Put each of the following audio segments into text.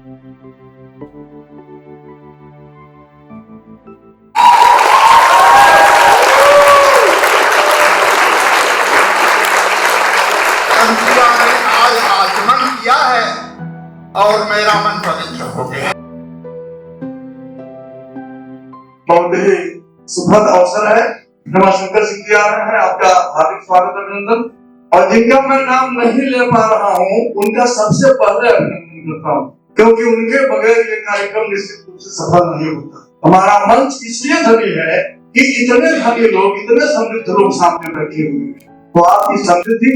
आज आचमन किया है और मेरा मन पवित्र हो गया। बहुत ही सुखद अवसर है। रमाशंकर सिंह जी आ रहे हैं, आपका हार्दिक स्वागत अभिनंदन। और जिनका मैं नाम नहीं ले पा रहा हूँ उनका सबसे पहले अभिनंदन करता हूँ, क्योंकि उनके बगैर ये कार्यक्रम निश्चित रूप से सफल नहीं होता। हमारा मंच इसलिए धनी है कि इतने धनी लोग, इतने समृद्ध लोग सामने बैठे हुए हैं। तो आपकी समृद्धि,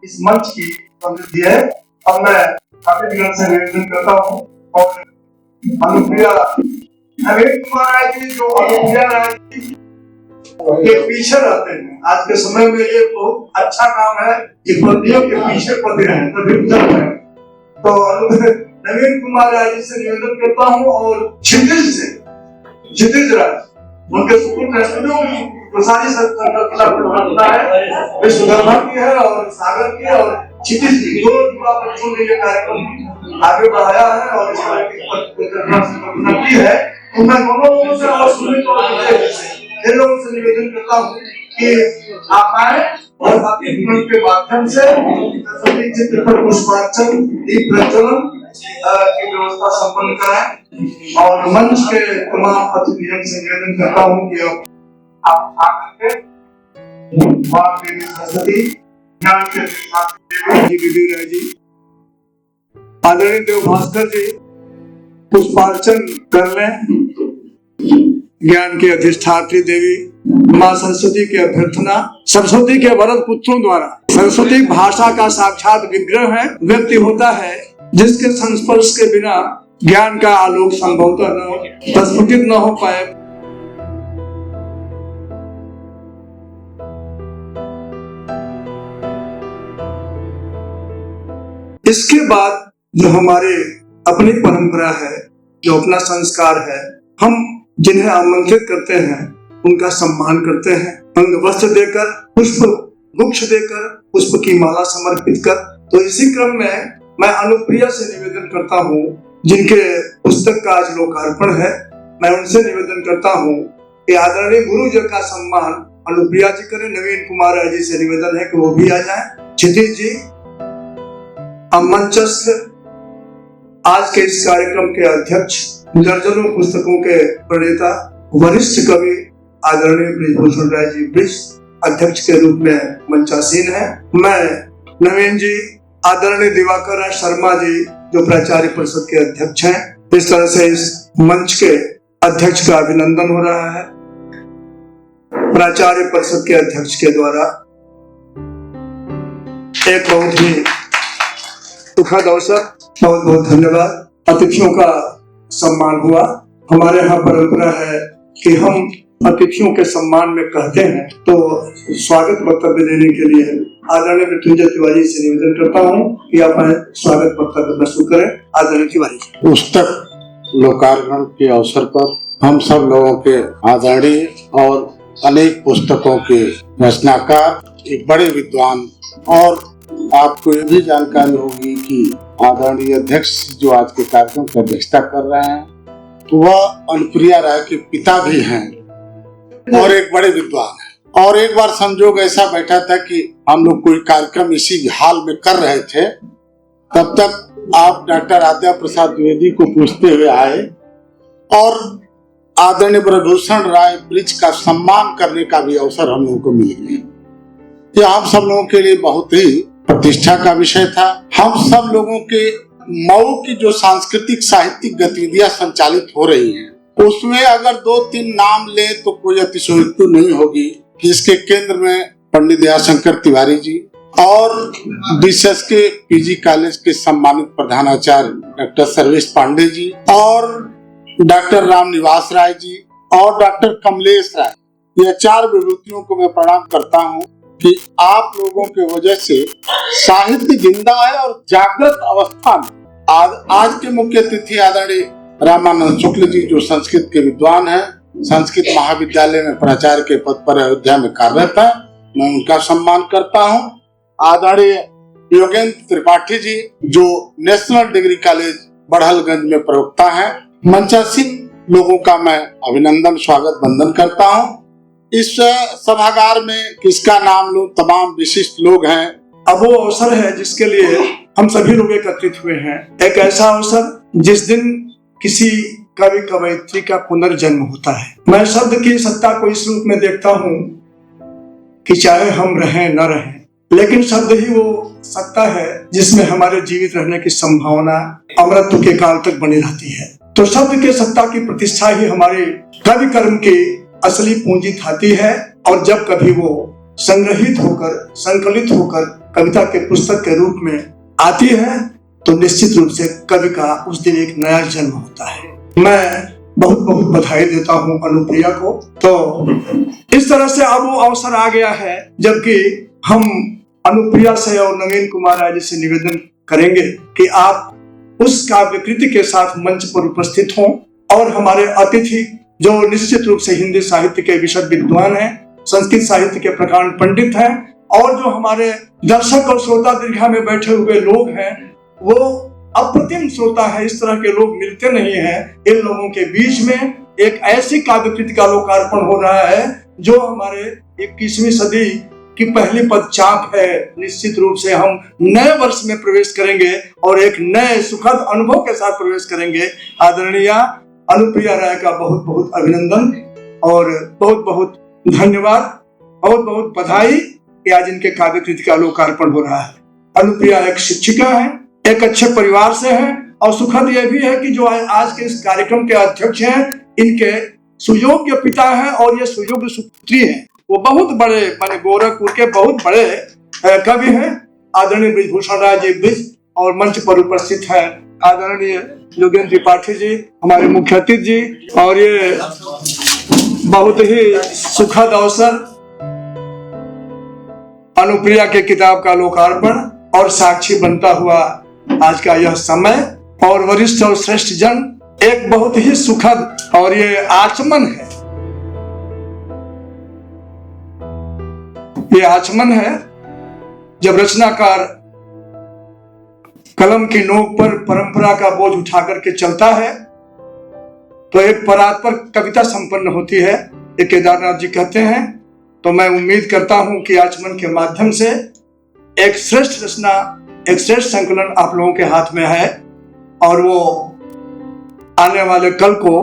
इस मंच की समृद्धि है। अब मैं काफी दिनों से निवेदन करता हूँ और अनुप्रिया नवीन कुमार राय जी, जो अनुप्रिया राय जी के पीछे रहते हैं, आज के समय में ये बहुत अच्छा काम है कि पतियों के पीछे पति हैं, तभी चल रहे हैं। तो नवीन कुमार राय जी से निवेदन करता हूँ और क्षितिज राय, उनके सुपुत्र प्रसारी संकल्पना है, विश्वकर्मा की है और सागर की और क्षितिज की, दो युवा बच्चों ने ये कार्यक्रम आगे बढ़ाया है और इस संकल्पना की है। तो मैं दोनों से और सुमित और इन लोगों से निवेदन करता हूँ कि आप आए और आपके जीवन के माध्यम से सरस्वती चित्र पर पुष्पार्चन, दीप प्रज्वलन की व्यवस्था संपन्न कराएं। और मंच के तमाम अतिथियों से निवेदन करता हूँ कि आप आकर के मां देवी सरस्वती, ज्ञान के देवी विधि राय जी, आदरणीय देव भास्कर जी पुष्पार्चन कर लें। ज्ञान की अधिष्ठात्री देवी माँ सरस्वती की अभ्यर्थना, सरस्वती के वरद पुत्रों द्वारा, सरस्वती भाषा का साक्षात विग्रह है। व्यक्ति होता है जिसके संस्पर्श के बिना ज्ञान का आलोक संभवतः न प्रस्फुटित न हो पाए। इसके बाद जो हमारे अपनी परंपरा है, जो अपना संस्कार है, हम जिन्हें आमंत्रित करते हैं उनका सम्मान करते हैं, अंग वस्त्र देकर, पुष्प गुच्छ देकर, पुष्प की माला समर्पित कर। तो इसी क्रम में मैं अनुप्रिया से निवेदन करता हूँ, जिनके पुस्तक का आज लोकार्पण है, मैं उनसे निवेदन करता हूँ कि आदरणीय गुरु जी का सम्मान अनुप्रिया जी करें। नवीन कुमार राय जी से निवेदन है कि वो भी आ जाएं। क्षितिज जी मंचस्थ आज के इस कार्यक्रम के अध्यक्ष, दर्जनों पुस्तकों के प्रणेता, वरिष्ठ कवि आदरणीय बृजभूषण राय जी ब्रिज अध्यक्ष के रूप में मंचासीन है। मैं नवीन जी, आदरणीय दिवाकर राय शर्मा जी जो प्राचार्य परिषद के अध्यक्ष हैं, इस तरह से इस मंच के अध्यक्ष का अभिनंदन हो रहा है। प्राचार्य परिषद के अध्यक्ष के द्वारा एक बहुत ही सुखद अवसर, बहुत बहुत धन्यवाद। अतिथियों का सम्मान हुआ। हमारे यहाँ परंपरा है कि हम अतिथियों के सम्मान में कहते हैं, तो स्वागत वक्तव्य देने के लिए आदरणीय मृत्युंजय तिवारी से निवेदन करता हूँ कि आप स्वागत वक्तव्य प्रस्तुत करें। आदरणीय तिवारी जी। पुस्तक लोकार्पण के अवसर पर हम सब लोगों के आदरणीय और अनेक पुस्तकों के रचनाकार, एक बड़े विद्वान, और आपको ये भी जानकारी होगी कि आदरणीय अध्यक्ष जो आज के कार्यक्रम की अध्यक्षता कर रहे हैं, वह अनुप्रिया राय के पिता भी हैं और एक बड़े विद्वान हैं। और एक बार संजोग ऐसा बैठा था कि हम लोग कोई कार्यक्रम इसी हाल में कर रहे थे, तब तक आप डॉक्टर आद्या प्रसाद द्विवेदी को पूछते हुए आए और आदरणीय बृजभूषण राय ब्रिज का सम्मान करने का भी अवसर हम लोगों को मिल गया। यह हम सब लोगों के लिए बहुत ही प्रतिष्ठा का विषय था। हम सब लोगों के मऊ की जो सांस्कृतिक साहित्यिक गतिविधियां संचालित हो रही हैं, उसमें अगर 2-3 नाम ले तो कोई अतिशयोक्ति नहीं होगी कि इसके केंद्र में पंडित दयाशंकर तिवारी जी और बीएसएस के पीजी कॉलेज के सम्मानित प्रधानाचार्य डॉक्टर सर्वेश पांडे जी और डॉक्टर राम निवास राय जी और डॉक्टर कमलेश राय, ये 4 विभूतियों को मैं प्रणाम करता हूँ कि आप लोगों के वजह से साहित्य जिंदा है और जागृत अवस्था में। आज के मुख्य अतिथि आदरणीय रामानंद शुक्ल जी जो संस्कृत के विद्वान हैं, संस्कृत महाविद्यालय में प्राचार्य के पद पर अयोध्या में कार्यरत है, मैं उनका सम्मान करता हूँ। आदरणीय योगेंद्र त्रिपाठी जी जो नेशनल डिग्री कॉलेज बढ़लगंज में प्रवक्ता हैं। मंचासीन लोगों का मैं अभिनंदन स्वागत वंदन करता हूँ। इस सभागार में किसका नाम लूं, तमाम विशिष्ट लोग हैं। अब वो अवसर है जिसके लिए हम सभी लोग एकत्रित हुए हैं। एक ऐसा अवसर जिस दिन किसी कवि कवयित्री का पुनर्जन्म होता है। मैं शब्द की सत्ता को इस रूप में देखता हूँ कि चाहे हम रहें न रहें, लेकिन शब्द ही वो सत्ता है जिसमें हमारे जीवित रहने की संभावना अमरत्व के काल तक बनी रहती है। तो शब्द के सत्ता की प्रतिष्ठा ही हमारे कवि कर्म की असली पूंजी थाती है। और जब कभी वो संग्रहित होकर, संकलित होकर कविता के पुस्तक के रूप में आती है तो निश्चित रूप से कवि का उस दिन एक नया जन्म होता है। मैं बहुत बहुत बधाई देता हूँ अनुप्रिया को। तो इस तरह से अब वो अवसर आ गया है जबकि हम अनुप्रिया से और नवीन कुमार राय जी से निवेदन करेंगे कि आप उस काव्यकृति के साथ मंच पर उपस्थित हों और हमारे अतिथि जो निश्चित रूप से हिंदी साहित्य के विशद विद्वान हैं, संस्कृत साहित्य के प्रकांड पंडित हैं, और जो हमारे दर्शक और श्रोता दीर्घा में बैठे हुए लोग हैं वो अप्रतिम श्रोता है। इस तरह के लोग मिलते नहीं हैं। इन लोगों के बीच में एक ऐसी काव्यकृति का लोकार्पण हो रहा है जो हमारे 21वीं सदी की पहली पदचाप है। निश्चित रूप से हम नए वर्ष में प्रवेश करेंगे और एक नए सुखद अनुभव के साथ प्रवेश करेंगे। आदरणीय अनुप्रिया राय का बहुत बहुत अभिनंदन और बहुत बहुत धन्यवाद, बहुत बहुत बधाई कि आज इनके काव्यकृति का लोकार्पण हो रहा है। अनुप्रिया एक शिक्षिका है, एक अच्छे परिवार से है, और सुखद यह भी है कि जो आज के इस कार्यक्रम के अध्यक्ष हैं इनके सुयोग्य पिता हैं और ये सुयोग्य सुपुत्री हैं। वो बहुत बड़े माने गोरखपुर के बहुत बड़े कवि हैं, आदरणीय बृजभूषण राय जी ब्रिज, और मंच पर उपस्थित है आदरणीय योगेंद्र त्रिपाठी जी, हमारे मुख्य अतिथि जी। और ये बहुत ही सुखद अवसर, अनुप्रिया के किताब का लोकार्पण और साक्षी बनता हुआ आज का यह समय, और वरिष्ठ और श्रेष्ठ जन, एक बहुत ही सुखद और ये आचमन है। ये आचमन है जब रचनाकार कलम की नोक पर परंपरा का बोझ उठा करके चलता है तो एक परात्पर कविता संपन्न होती है, ये केदारनाथ जी कहते हैं। तो मैं उम्मीद करता हूं कि आचमन के माध्यम से एक श्रेष्ठ रचना, एक श्रेष्ठ संकलन आप लोगों के हाथ में है और वो आने वाले कल को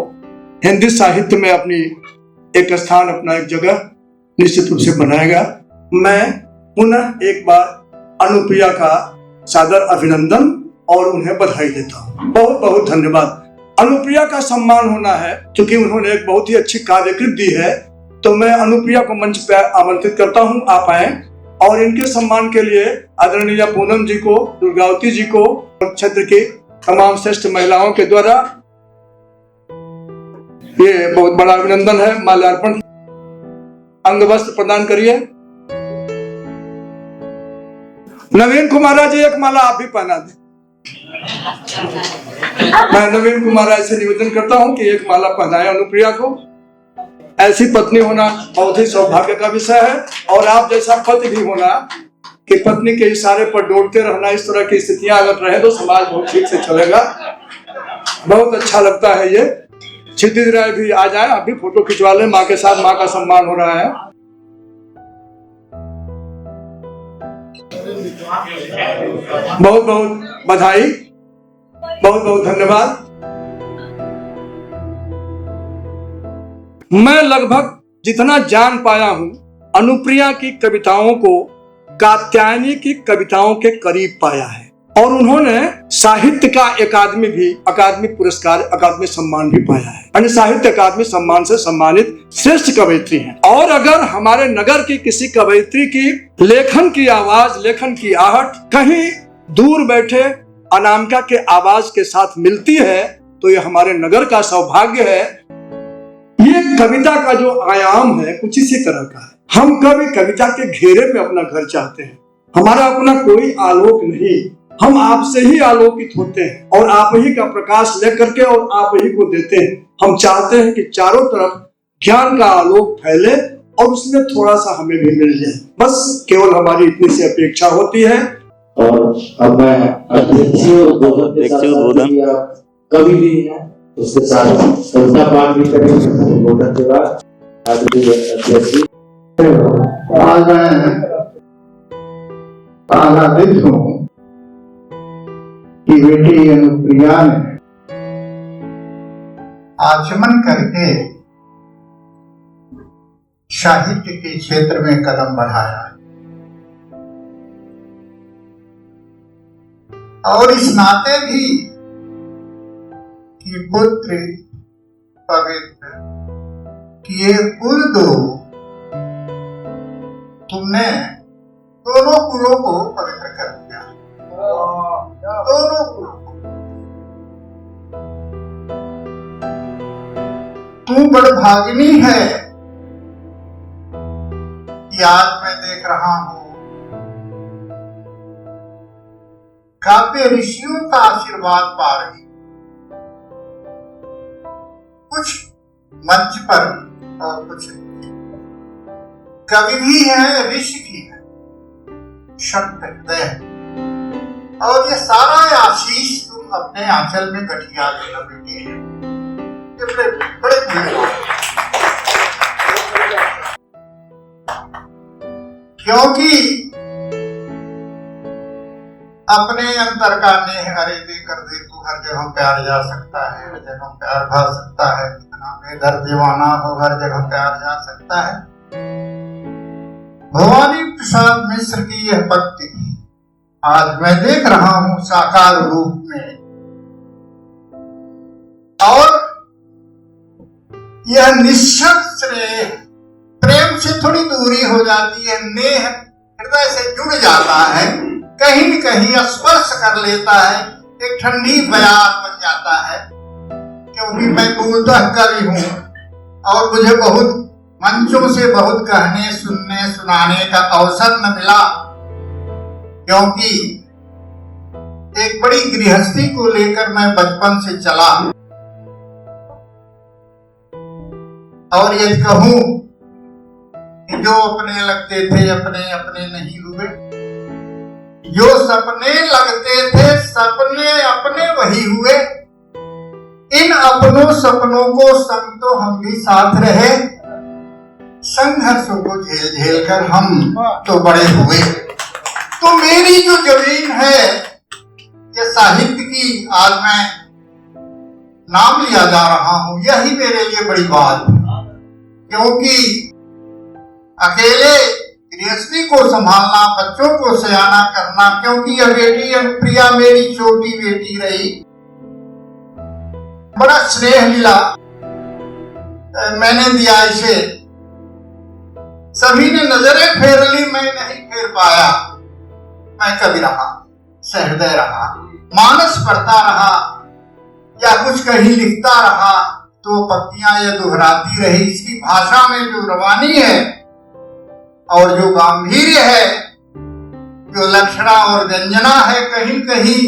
हिंदी साहित्य में अपनी एक स्थान, अपना एक जगह निश्चित रूप से बनाएगा। मैं पुनः एक बार अनुप्रिया का सादर अभिनंदन और उन्हें बधाई देता हूँ। बहुत बहुत धन्यवाद। अनुप्रिया का सम्मान होना है क्योंकि उन्होंने एक बहुत ही अच्छी काव्यकृति दी है। तो मैं अनुप्रिया को मंच पर आमंत्रित करता हूँ, आप आए, और इनके सम्मान के लिए आदरणीय पूनम जी को, दुर्गावती जी को, क्षेत्र की तमाम श्रेष्ठ महिलाओं के द्वारा ये बहुत बड़ा अभिनंदन है। माल्यार्पण, अंगवस्त्र प्रदान करिए। नवीन कुमार जी एक माला आप भी पहना दें। मैं नवीन कुमार से निवेदन करता हूं कि एक माला पहनाए अनुप्रिया को। ऐसी पत्नी होना बहुत ही सौभाग्य का विषय है, और आप जैसा पति भी होना कि पत्नी के इशारे पर डोलते रहना। इस तरह की स्थितियां अगर रहे तो समाज बहुत ठीक से चलेगा। बहुत अच्छा लगता है ये। क्षितिज राय भी आ जाए, आप भी फोटो खिंचवा लें माँ के साथ, माँ का सम्मान हो रहा है। बहुत बहुत बधाई, बहुत बहुत धन्यवाद। मैं लगभग जितना जान पाया हूं अनुप्रिया की कविताओं को कात्यायनी की कविताओं के करीब पाया है, और उन्होंने साहित्य का अकादमी पुरस्कार, अकादमी सम्मान भी पाया है, यानी साहित्य अकादमी सम्मान से सम्मानित श्रेष्ठ कवयित्री हैं। और अगर हमारे नगर की किसी कवयित्री की लेखन की आवाज, लेखन की आहट कहीं दूर बैठे अनामिका के आवाज के साथ मिलती है तो ये हमारे नगर का सौभाग्य है। ये कविता का जो आयाम है कुछ इसी तरह का है। हम कभी कविता के घेरे में अपना घर चाहते हैं, हमारा अपना कोई आलोक नहीं, हम आपसे ही आलोकित होते हैं और आप ही का प्रकाश लेकर के और आप ही को देते हैं। हम चाहते हैं कि चारों तरफ ज्ञान का आलोक फैले और उसमें थोड़ा सा हमें भी मिल जाए, बस केवल हमारी इतनी सी अपेक्षा होती है। और अब मैं अध्यक्षीय उद्बोधन के साथ साथ आप कवि भी हैं, उसके साथ कविता पाठ भी करेंगे उद्बोधन के बाद। अध्यक्ष आज मैं आनंदित हूँ कि बेटी अनुप्रिया ने आचमन करके साहित्य के क्षेत्र में कदम बढ़ाया है और इस नाते भी कि पुत्र पवित्र किए कुल दो, तुमने दोनों कुलों को पवित्र कर दिया, दोनों कुलों को। तू बड़भागिनी है कि आज मैं देख रहा हूं काव्य ऋषियों का आशीर्वाद पा रही, कुछ मंच पर और कुछ कवि भी है, ऋषि भी है, शक्त हृदय, और ये सारा आशीष तुम अपने आंचल में गठिया लेना बेटी है। ये बड़े क्योंकि अपने अंतर का नेह हरे दे कर दे तू हर जगह प्यार जा सकता है, हर जगह प्यार भर सकता है, कितना बेदर्द दीवाना हो हर जगह प्यार जा सकता है। भवानी प्रसाद मिश्र की यह भक्ति आज मैं देख रहा हूं साकार रूप में, और यह निश्चित स्नेह प्रेम से थोड़ी दूरी हो जाती है, नेह हृदय से जुड़ जाता है, कहीं न कहीं स्पर्श कर लेता है, एक ठंडी बयार बन जाता है। क्योंकि मैं मूलतः कवि हूँ और मुझे बहुत मंचों से बहुत कहने सुनने सुनाने का अवसर न मिला, क्योंकि एक बड़ी गृहस्थी को लेकर मैं बचपन से चला, और यदि कहूं कि जो अपने लगते थे अपने अपने नहीं हुए, जो सपने लगते थे सपने अपने वही हुए। इन अपनों सपनों को संग तो हम भी साथ रहे, संघर्षों को झेल झेल कर हम तो बड़े हुए। तो मेरी जो जमीन है ये साहित्य की, आज मैं नाम लिया जा रहा हूं, यही मेरे लिए बड़ी बात है, क्योंकि अकेले गृहस्थी को संभालना, बच्चों को सयाना करना, क्योंकि यह बेटी अनुप्रिया मेरी छोटी बेटी रही, बड़ा स्नेह मिला मैंने दिया इसे, सभी ने नजरें फेर ली, मैं नहीं फेर पाया। मैं कवि रहा, सहृदय रहा, मानस पढ़ता रहा या कुछ कहीं लिखता रहा तो पंक्तियां ये दोहराती रही। इसकी भाषा में जो रवानी है और जो गांधीर्य है, जो लक्षणा और व्यंजना है, कहीं कहीं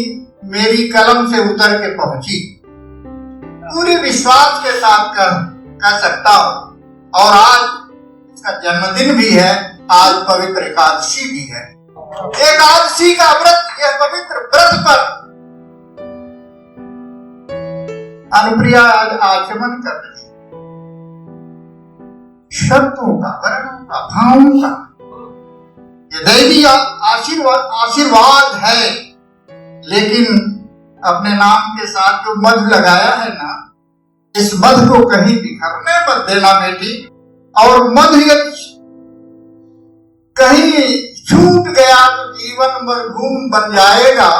मेरी कलम से उतर के पहुंची, पूरे विश्वास के साथ कह सकता हूं। और आज इसका जन्मदिन भी है, आज पवित्र एकादशी भी है। एकादशी का व्रत, यह पवित्र व्रत पर अनुप्रिया आचमन कर रही, शब्दों का, वर्णों का, भावों का ये दैवी आशीर्वाद है। लेकिन अपने नाम के साथ जो मध लगाया है ना, इस मध को कहीं बिखरने मत देना बेटी। और मध यदि कहीं छूट गया तो जीवन मरघूम बन जाएगा।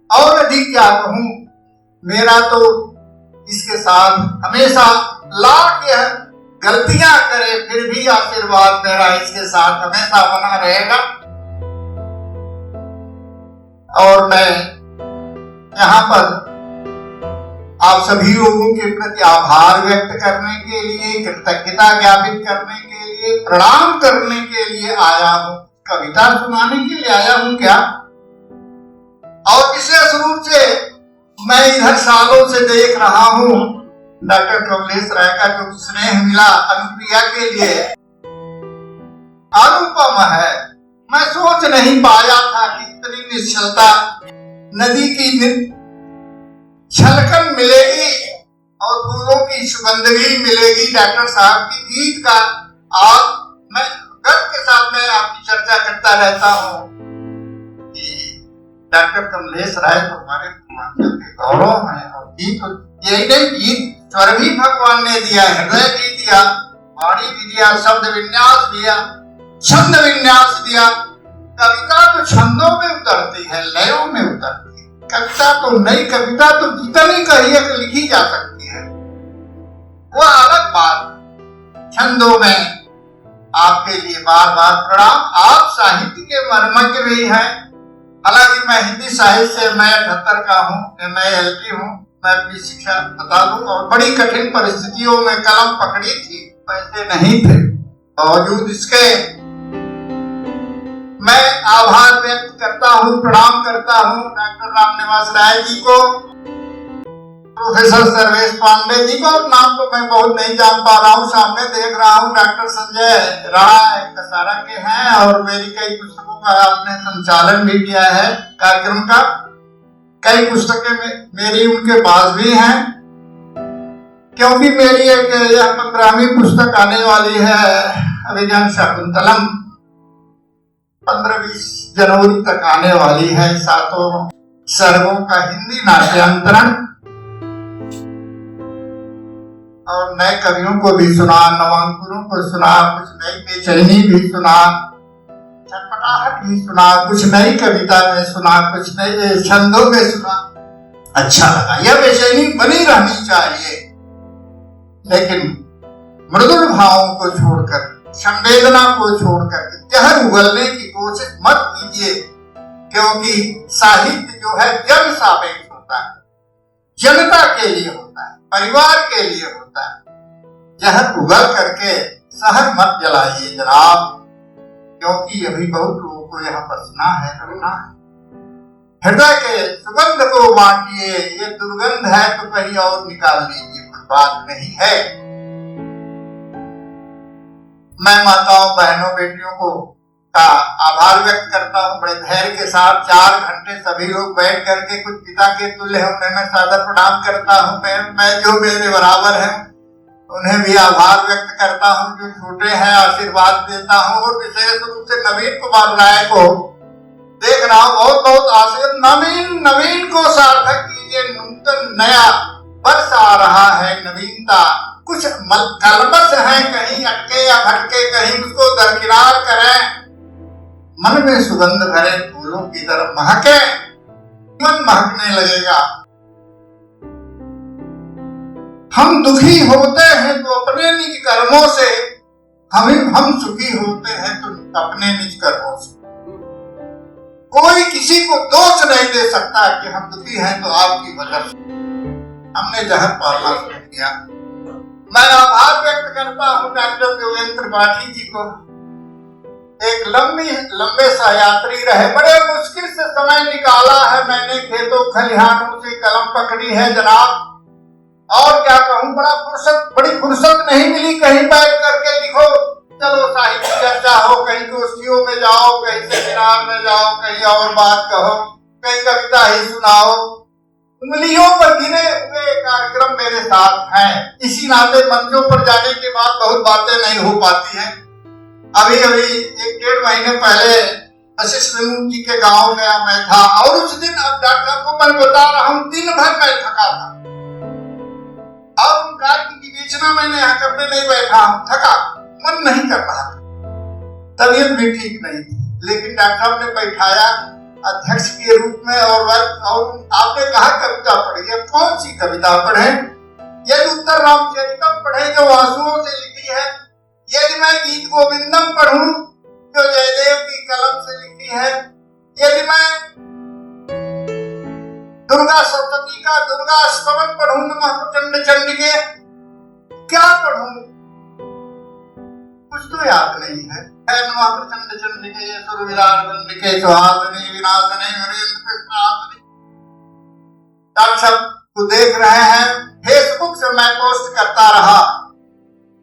और अधिक क्या कहूं, मेरा तो इसके साथ हमेशा लाख यह गलतियां करे फिर भी आशीर्वाद मेरा इसके साथ हमेशा बना रहेगा। और मैं यहाँ पर आप सभी लोगों के प्रति आभार व्यक्त करने के लिए, कृतज्ञता ज्ञापित करने के लिए, प्रणाम करने के लिए आया हूँ। कविता सुनाने के लिए आया हूँ क्या? और विशेष रूप से मैं इधर सालों से देख रहा हूँ डॉक्टर कमलेश राय का जो स्नेह मिला अनुप्रिया के लिए अनुपम है। मैं सोच नहीं पाया था कि इतनी निश्चलता, नदी की छलकन मिलेगी और फूलों की सुगंध भी मिलेगी। डॉक्टर साहब की गीत का आज मैं गर्व के साथ में आपकी चर्चा करता रहता हूँ कि डॉक्टर कमलेश राय तो हमारे पूर्वांचल के गौरव हैं। और गीत यही नहीं, गीत स्वर भी भगवान ने दिया, हृदय भी दिया, वाणी भी दिया, शब्द विन्यास दिया, छंद विन्यास दिया। कविता तो छंदों में उतरती है, लयों में उतरती है। कविता तो नई कविता तो जितनी कहिए कि लिखी जा सकती है, वो अलग बात। छंदों में आपके लिए बार बार प्रणाम। आप साहित्य के मर्मज्ञ भी हैं। हालांकि मैं हिंदी साहित्य से मैं 78 का हूँ, मैं LP हूँ। मैं अपनी शिक्षा बता दूं, और बड़ी कठिन परिस्थितियों में कलम पकड़ी थी, पैसे नहीं थे। बावजूद इसके मैं आभार व्यक्त करता हूँ, प्रणाम करता हूँ डॉक्टर रामनिवास राय जी को, प्रोफेसर सर्वेश पांडे जी को। और नाम तो मैं बहुत नहीं जान पा रहा हूँ, सामने देख रहा हूँ डॉक्टर संजय राय कसारा के हैं, और मेरी कई पुस्तकों का आपने संचालन भी किया है कार्यक्रम का। कई पुस्तकें मेरी उनके पास भी हैं, क्योंकि मेरी एक यह 15वीं पुस्तक आने वाली है, अभिज्ञान शाकुंतलम, 15-20 जनवरी तक आने वाली है। 7 सर्गों का हिंदी नाट्यांतरण, और नए कवियों को भी सुना, नवांकुरों को सुना, कुछ नई बेचैनी भी सुना, छटपटाहट भी सुना, कुछ नई कविता में सुना, कुछ नए छंदों में सुना। अच्छा लगा। यह बेचैनी बनी रहनी चाहिए, लेकिन मृदुल भावों को छोड़कर, संवेदना को छोड़कर जहर उगलने की कोशिश मत कीजिए, क्योंकि साहित्य जो है जन सापेक्ष होता है, जनता के लिए होता है, परिवार के लिए होता है। जहर उगल करके शहर मत जलाइए जनाब, क्योंकि अभी बहुत लोगों को यहाँ बसना है, रहना है। हृदय के सुगंध को बांटिए, ये दुर्गंध है तो कहीं और निकाल लीजिए, कोई बात नहीं है। मैं माताओं, बहनों, बेटियों को का आभार व्यक्त करता हूँ। बड़े धैर्य के साथ 4 घंटे सभी लोग बैठ करके, कुछ पिता के तुल्य है, उन्हें मैं सादर प्रणाम करता हूँ। मैं जो मेरे बराबर है उन्हें भी आभार व्यक्त करता हूँ, जो छोटे हैं आशीर्वाद देता हूँ। और विशेष रूप से नवीन कुमार राय को देख रहा हूँ, बहुत बहुत आशीर्वाद। नवीन को सार्थक कीजिए, नूतन नया वर्ष आ रहा है, नवीनता। कुछ कलमश है, कहीं अटके या भटके, कहीं उसको दरकिनार करें, मन में सुगंध भरे, फूलों की तरफ महके, मन महकने लगेगा। हम दुखी होते हैं तो अपने निज कर्मों से, हम सुखी होते हैं तो अपने निज कर्मों से। कोई किसी को दोष नहीं दे सकता कि हम दुखी हैं तो आपकी वजह से, हमने जहर पालना शुरू किया। मैं आभार व्यक्त करता हूँ डॉक्टर देवेंद्र त्रिपाठी जी को। एक लंबे सयात्री रहे, बड़े मुश्किल से समय निकाला है। मैंने खेतों खलिहानों से कलम पकड़ी है जनाब, और क्या कहूँ, बड़ी फुर्सत नहीं मिली कहीं बैठ करके लिखो, चलो साहित्य चर्चा हो, कहीं गोष्ठियों में जाओ, कहीं सेमिनार में जाओ, कहीं और बात कहो, कहीं कविता ही सुनाओ। उंगलियों पर गिने हुए कार्यक्रम मेरे साथ हैं। इसी नाते मंचों पर जाने के बाद बहुत बातें नहीं हो पाती हैं। अभी 1-1.5 महीने पहले वशिष्ठ जी के गांव गया मैं था, और उस दिन, अब डॉक्टर साहब को मैं बता रहा हूँ, दिन भर मैं थका था, और उन कार्य की विवेचना मैंने यहाँ करने नहीं बैठा हूँ, थका, मन नहीं कर रहा था, तबीयत भी ठीक नहीं थी। लेकिन डॉक्टर साहब ने बैठाया अध्यक्ष के रूप में, और आपने कहा कविता पढ़िए। कौन सी कविता पढ़े? यदि उत्तर रामचरितम पढ़े जो आंसुओं से लिखी है, यदि मैं गीत गोविंदम पढ़ूं जो जयदेव की कलम से लिखी है, यदि मैं दुर्गा सप्तमी का दुर्गा स्तवन पढ़ूं, नमः प्रचंड चंडिके, क्या पढ़ूं? कुछ तो याद नहीं है। नमः प्रचंड चंडिके सुर विराट दंडिके सुहासिनी विनाशिनी वीरेंद्र कृष्णासिनी। डॉक्टर साहब को देख रहे हैं, फेसबुक से मैं पोस्ट करता रहा।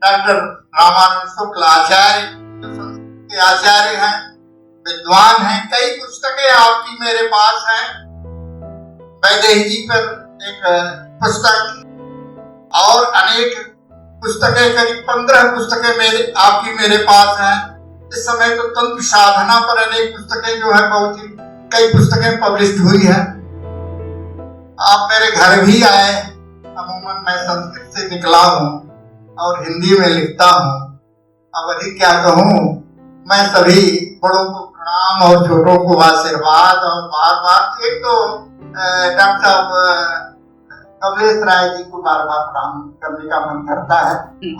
डॉक्टर रामानंद शुक्ल आचार्य, जो संस्कृत के आचार्य हैं, विद्वान हैं। कई पुस्तकें आपकी मेरे पास हैं। वैदेही जी पर एक पुस्तक और अनेक पुस्तकें, करीब 15 पुस्तकें आपकी मेरे पास हैं। इस समय तो तंत्र साधना पर अनेक पुस्तकें जो है बहुत ही कई पुस्तकें पब्लिश हुई है। आप मेरे घर भी आए। अमूमन मैं संस्कृत से निकला हूँ और हिंदी में लिखता हूँ। अब अधिक क्या कहूँ, मैं सभी बड़ों को प्रणाम और छोटों को आशीर्वाद और बार बार, एक तो डॉक्टर साहब कमलेश राय जी को बार बार प्रणाम करने का मन करता है।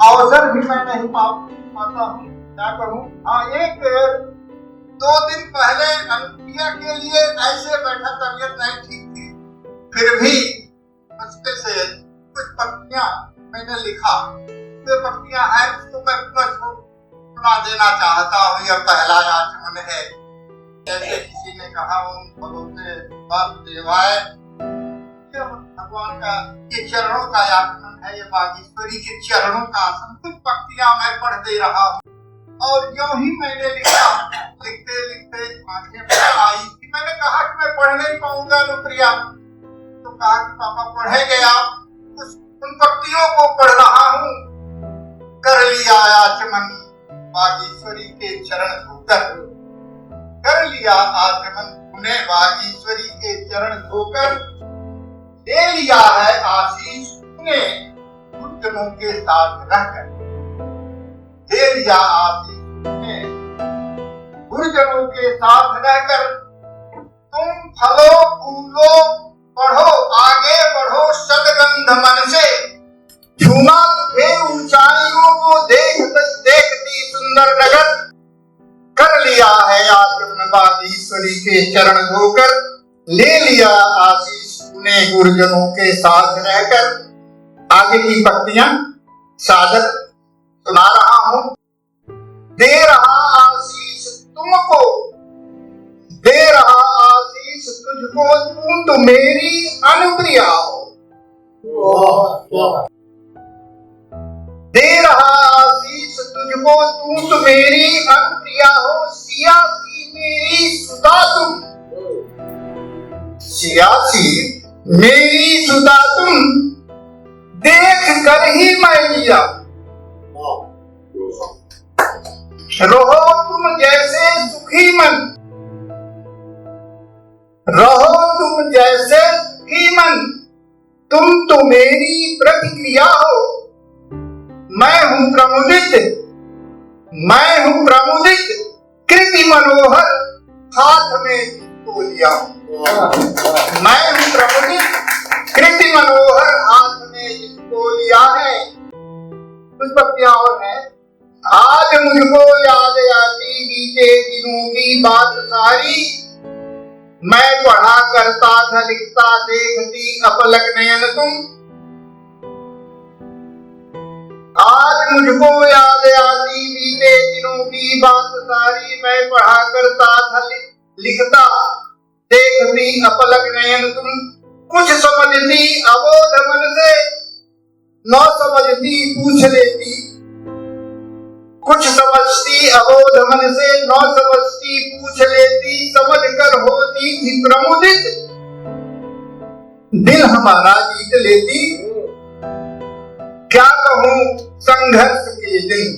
अवसर भी मैं नहीं पाता हूँ, क्या कहूँ। हाँ, एक 2 दिन पहले अनुप्रिया के लिए ऐसे बैठा, तबीयत नहीं ठीक थी, फिर भी उसके से कुछ पंक्तियां मैंने लिखा। वे पंक्तियां हैं, उसको मैं सुना देना चाहता हूँ। यह पहला आचमन है। जैसे किसी ने कहा, ओम भगवते वासुदेवाय, भगवान का के चरणों का आचमन है, ये बागेश्वरी के चरणों का आसन। कुछ पंक्तियां मैं पढ़ दे रहा हूँ। और जो ही मैंने लिखा, लिखते लिखते आंखें भर आई थी। मैंने कहा कि मैं पढ़ नहीं पाऊंगा अनुप्रिया, तो कहा कि पापा पढ़ेंगे आप। उन पंक्तियों को पढ़ रहा हूँ। कर लिया आचमन बागेश्वरी के चरण धोकर, कर लिया आचमन उन्हें बागेश्वरी के चरण धोकर, ले लिया है आशीष उन्हें गुरुजनों के साथ रहकर, ले लिया आशीष उन्हें गुरुजनों के साथ रहकर। तुम फलो फूलो बढ़ो, आगे बढ़ो सदगंध मन से, झूमा तुझे ऊंचाइयों को देखती सुंदर नगर। कर लिया है आचमन बागेश्वरी के चरण धोकर, ले लिया आशीष उन्हें गुरुजनों के साथ रहकर। आगे की पंक्तियां सादर सुना रहा हूं। दे रहा आशीष तुमको, दे रहा आशीष तुझको, तू तो मेरी अनुप्रिया हो। दे रहा आशीष तुझको, तू तो मेरी अनुप्रिया हो। सियासी मेरी सुधा तुम, सियासी मेरी सुधा तुम, देख कर ही मैं लिया। रहो तुम जैसे सुखी मन, रहो तुम जैसे सुखी मन, तुम तो मेरी प्रतिक्रिया हो। मैं हूं प्रमुदित, मैं हूं प्रमुदित, कृति मनोहर हाथ में तो लिया। मैं हूं प्रमुदित, कृति मनोहर हाथ में जिसको लिया है। कुछ पंक्तियां और हैं। आज मुझको याद आती बीते दिनों की बात सारी, मैं पढ़ा करता था लिखता देखती अपलक नयन तुम। आज मुझको याद आती बीते दिनों की बात सारी, मैं पढ़ा करता था लिखता देखती अपलक नयन तुम। कुछ समझती अबोध मन से, न समझती पूछ लेती। कुछ समझती अबोध मन से, न समझती पूछ लेती। समझ कर होती थी प्रमुदित, दिल हमारा जीत लेती। क्या कहूं संघर्ष के दिन,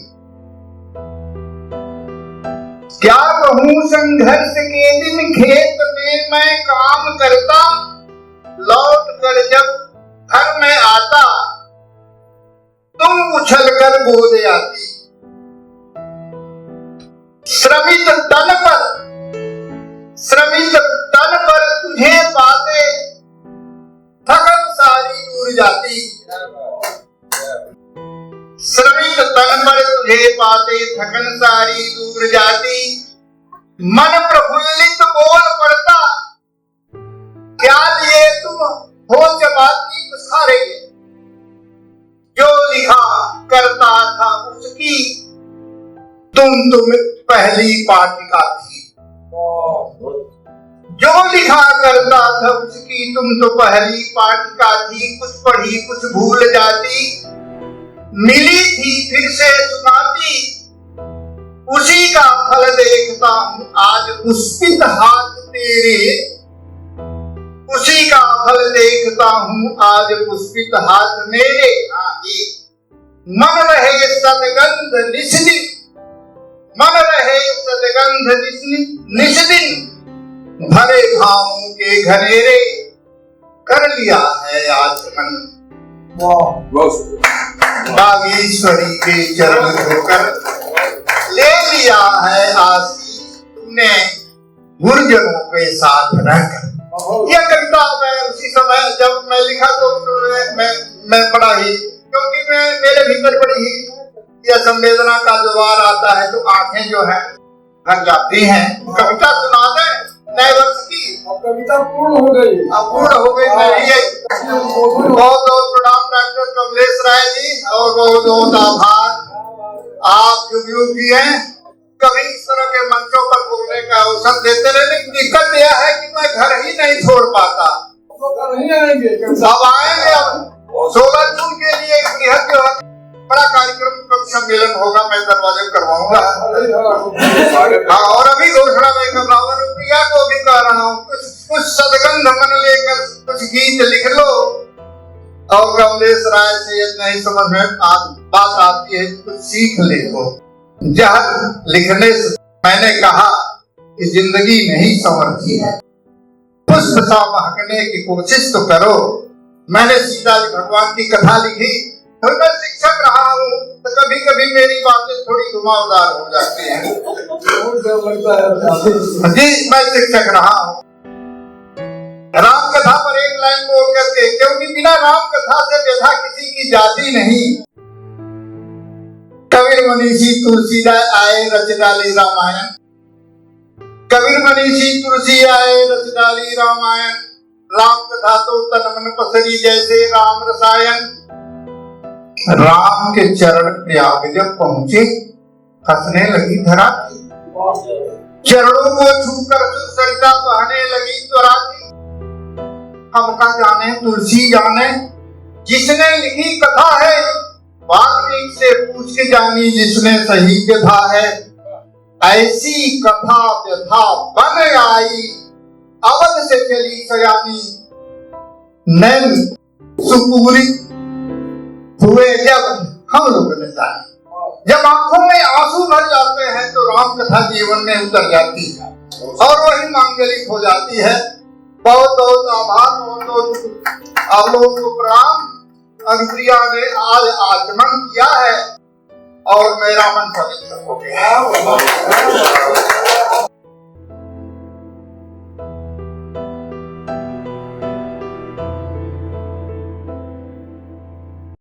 क्या कहूं संघर्ष के दिन। खेत में मैं काम करता, लौट कर जब घर में आता, तुम उछल कर गोद आती। श्रमित तन पर तुझे पाते, थकन सारी दूर जाती। श्रमित तन पर तुझे पाते, थकन सारी दूर जाती। मन प्रफुल्लित बोल पड़ता, क्या लिए तुम हो जमाती पुसारे। जो लिखा करता था उसकी, तुम पहली पाठिका थी। जो लिखा करता था उसकी, तुम तो पहली पाठिका थी। कुछ पढ़ी कुछ भूल जाती, मिली थी फिर से सुनाती। उसी का फल देखता हूँ आज पुष्पित हाथ तेरे, उसी का फल देखता हूँ आज पुष्पित हाथ मेरे। मन रहे सदगंध निस्दिन, मन रहे सदगंध निस्दिन, भरे भावों के घनेरे कर लिया है आचमन। बागेश्वरी के चरण धोकर ले लिया है आशीष तुमने गुरुजनों के साथ रहकर। यह कविता मैं उसी समय जब मैं लिखा तो मैं पढ़ा ही, क्योंकि मैं मेरे भीतर बड़ी ही यह संवेदना का जो वार आता है तो आंखें जो है भर जाती हैं। कविता सुना दे नए वर्ष की, कविता पूर्ण हो गई। पूर्ण हो गई। बहुत बहुत प्रणाम डॉक्टर कमलेश राय जी, और बहुत बहुत आभार आप जो किए हैं। कभी इस तरह के मंचों पर बोलने का अवसर देते रहे, लेकिन दिक्कत यह है कि मैं घर ही नहीं छोड़ पाता। नहीं आएंगे, अब आएंगे। अब 16 जून के लिए बृहद जो है बड़ा कार्यक्रम कवि सम्मेलन होगा, मैं दरवाजे करवाऊंगा। और अभी घोषणा में कर रहा हूँ, प्रिया को भी कह रहा हूँ, कुछ सदगंध मन लेकर कुछ गीत लिख लो। और कमलेश राय से ये नहीं समझ में बात आती है, कुछ सीख ले लो। जहर लिखने से मैंने कहा कि जिंदगी नहीं संवरती है, पुष्प सा महकने की कोशिश तो करो। मैंने सीता जी भगवान की कथा लिखी, तो मैं शिक्षक रहा हूँ, तो कभी कभी मेरी बातें थोड़ी घुमावदार हो जाती हैं। जी मैं शिक्षक रहा हूँ। राम कथा पर एक लाइन बोल करके, क्योंकि बिना राम कथा से व्यथा किसी की जाती नहीं। कबीर मनीषी तुलसीदास आए रच डाली रामायण, कबीर मनीषी तुलसी आए रच डाली रामायण। राम कथा तो तन मन पसरी जैसे राम रसायन। राम के चरण प्रयाग जब पहुंचे हंसने लगी धरा, चरणों को छूकर सरिता बहने लगी त्वरा। हमका जाने तुलसी जाने जिसने लिखी कथा है, वाल्मीकि से पूछ के जानी जिसने सही व्यथा है। ऐसी कथा व्यथा बन आई अवध से चली सयानी, नैन सुपूरी हुए जब हम लोग ने जाने। जब आंखों में आंसू भर जाते हैं तो राम कथा जीवन में उतर जाती है और वही मांगलिक हो जाती है। बहुत बहुत आभार, बहुत बहुत आप लोगों को प्रणाम। अनुप्रिया ने आज आचमन किया है और मेरा मन पवित्र हो गया।